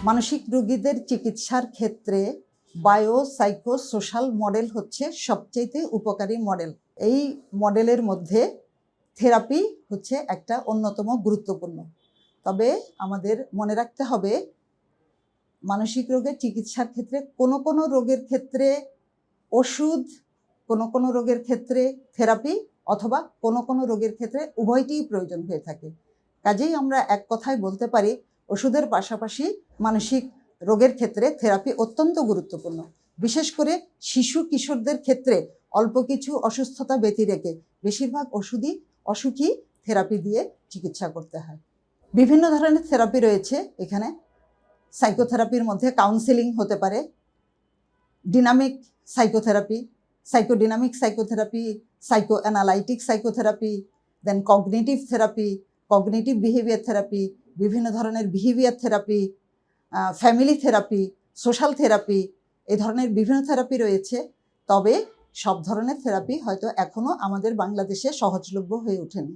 মানসিক রোগীদের চিকিৎসার ক্ষেত্রে বায়ো সাইকো সোশ্যাল মডেল হচ্ছে সবচেয়ে উপকারী মডেল। এই মডেলের মধ্যে থেরাপি হচ্ছে একটা অন্যতম গুরুত্বপূর্ণ। তবে আমাদের মনে রাখতে হবে মানসিক রোগের চিকিৎসার ক্ষেত্রে কোনো রোগের ক্ষেত্রে ওষুধ, কোনো রোগের ক্ষেত্রে থেরাপি অথবা কোনো রোগের ক্ষেত্রে উভয়টিই প্রয়োজন হয়ে থাকে। কাজেই আমরা এক কথায় বলতে পারি ওষুধের পাশাপাশি মানসিক রোগের ক্ষেত্রে থেরাপি অত্যন্ত গুরুত্বপূর্ণ। বিশেষ করে শিশু কিশোরদের ক্ষেত্রে অল্প কিছু অসুস্থতা ব্যতি রেখে বেশিরভাগ অসুখী থেরাপি দিয়ে চিকিৎসা করতে হয়। বিভিন্ন ধরনের থেরাপি রয়েছে এখানে। সাইকোথেরাপির মধ্যে কাউন্সেলিং হতে পারে, dynamic psychotherapy, psychodynamic psychotherapy, psycho analytic psychotherapy, then cognitive therapy, cognitive behaviour therapy, বিভিন্ন ধরনের behaviour therapy, family therapy, social therapy, এই ধরনের বিভিন্ন থেরাপি রয়েছে। তবে সব ধরনের থেরাপি হয়তো এখনও আমাদের বাংলাদেশে সহজলভ্য হয়ে ওঠেনি।